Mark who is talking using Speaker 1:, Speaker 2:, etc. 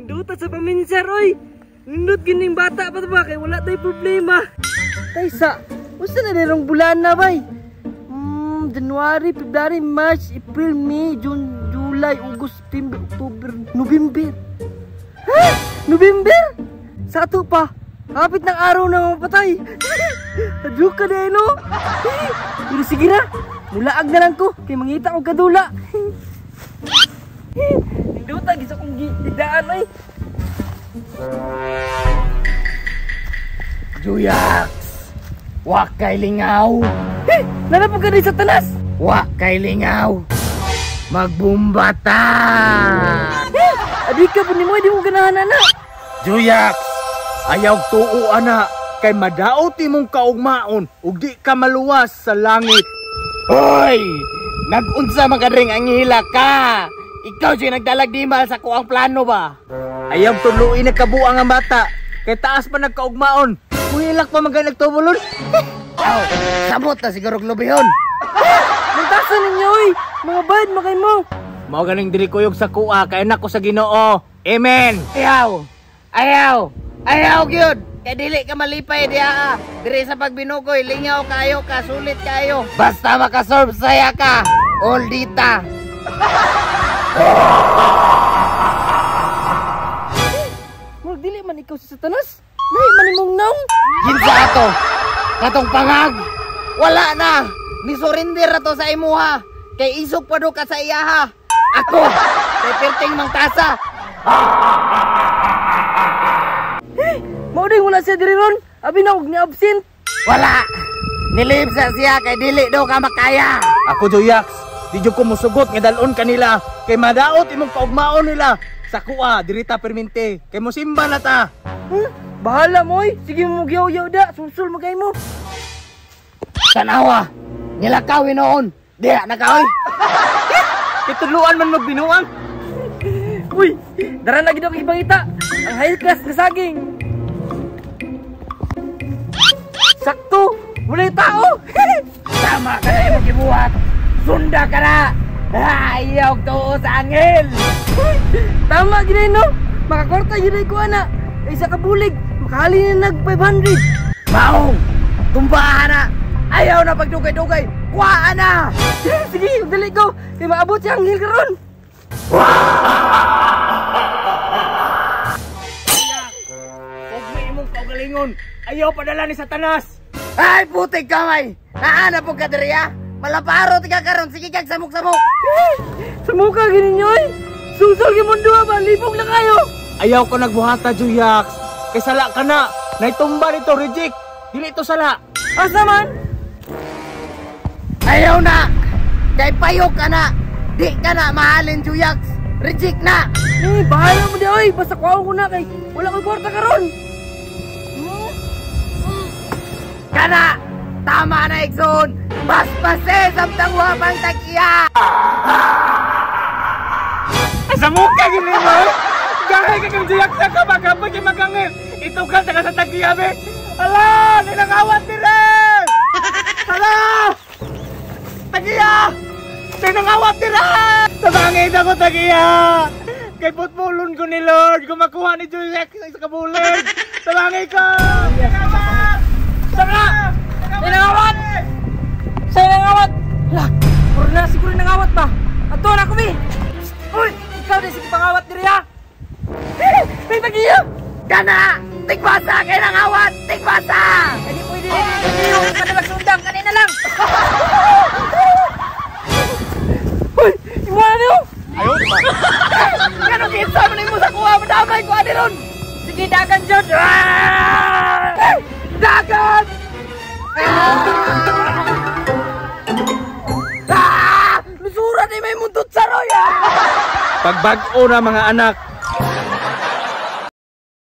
Speaker 1: Nindot sa paminsar, oy. Nindot gining bata pa ba kay wala tay problema. Taysa, usa na nirong bulan na bay. January, February, March, April, May, June, July, August, September, October, November. Ha? November? Sa ato pa. Kapit ng araw na mapatay. Adyo ka na no? Pero sige na. Mulaag na lang ko. Kaya mangita ko kadula. Hindi mo tagis akong gidaan ay.
Speaker 2: Juyax! Wa kay lingaw!
Speaker 1: Nanapag ka rin sa tanas!
Speaker 2: Wa kay lingaw! Magbumbata!
Speaker 1: Adi ka po ni mo, di mo ganahan na.
Speaker 2: Juyax! Ayaw tuo ana kay madaot imong kaugmaon ug di ka maluwas sa langit. Hoy! Nagunsa makadring ang hila ka! Ikaw siya nagdalag dimal sa kuang plano ba? Ayaw tuluin na kabuang ang bata kay taas pa nagkaugmaon. Muhilak pa mga nagtubulon. Aw, sabot na siguro globihon.
Speaker 1: Nagtasan ninyo oy! Mga bad, makay mo!
Speaker 2: Mao ganing dili kuyog sa kuha kay anak ko sa Ginoo. Amen. Ayaw. Ayaw. Ayaw gyud. Kay dili ka malipay diha. Diri sa pagbinugoy, lingaw kayo ka, sulit kayo. Basta makaserve saya ka. All dita.
Speaker 1: Murag dili man ikaw sa Satanas. Nay manimong naong.
Speaker 2: Ginsa ato. Katong pangag. Wala na. Ni surrender ato sa imuha. Kay isog pa do ka sa iyaha. Ako. Kay perting mang tasa.
Speaker 1: Mao ding wala siya diri ron. Abi na og ni absent.
Speaker 2: Wala. Nilib sa siya kay dili daw ka makaya. Ako Joyax. Di jud ko musugot nga dalon kanila. Kay madaot imong kaugmaon nila. Sa kuha, dirita permente. Kay mo simba na ta.
Speaker 1: Bahala mo oy. Sige mo giyaw-yaw da. Susul magay mo.
Speaker 2: Tanawa. Nilakaw noon. Diha nakaoy.
Speaker 1: Ituluan man magbinuang. Uy, dara lagi daw ibangita. Ang high class na saging. Sakto, wala tao.
Speaker 2: Tama ka na imong gibuhat. Sunda ka na. Ayaw tuo sa angel.
Speaker 1: Tama gina no. Makakorta gina ko ana. Isa ka bulig, makahali na nag 500.
Speaker 2: Mao, tumbahan na. Ayaw na pagdugay-dugay. Kuha na.
Speaker 1: Sige, dali ko. Kaya maabot siya ang hil karon.
Speaker 2: Lingon, ayaw padala ni Satanas. Ay, putik kamay. Naana po ka diriya. Malaparo tika karon, sige kag samok-samok.
Speaker 1: Samuka gini nyoy. Susol gi mundo ba, libog na kayo.
Speaker 2: Ayaw ko nagbuhata, Juyax. Kay sala ka na. Naitumba nito, reject. Dili ito sala.
Speaker 1: Asa man?
Speaker 2: Ayaw na. Kay payok ka na. Di ka na mahalin, Juyax. Reject na.
Speaker 1: Bahala mo di oy. Basta kuha ko na kay wala ko kwarta karon.
Speaker 2: Kana! Tama na, Exxon! Paspase! Samtang wapang takiya! Sa mukha, gini mo! Gaya ka kang Juyax na ka! Magkapag yung magangin! Ito ka taga sa takiya, be! Ala! Ninangawat nila! Ala! Takiya! Ninangawat nila! Sabangin ako, takiya! Kay putpulon ko ni Lord! Kumakuha ni Juyax sa kabulig! Sabangin ko!
Speaker 1: Sana! Ninangawat! Sa'yo nangawat! Lah! Puro na siguro nangawat ba? Ato na kumi! Uy! Ikaw din sige pangawat diri ha! May tagiya!
Speaker 2: Kana! Tigbasa kayo nangawat! Tigbasa!
Speaker 1: Hindi pwede rin yung kadalag sundang kanina lang! Uy! Imuha na niyo!
Speaker 2: Ayaw ba? Ganong kinsa mo mo sa kuha! Madamay ko ani ron!
Speaker 1: Sige dagan dyan!
Speaker 2: Dagan! Lusuran ni may mundot sa roya! Pagbag-o na mga anak,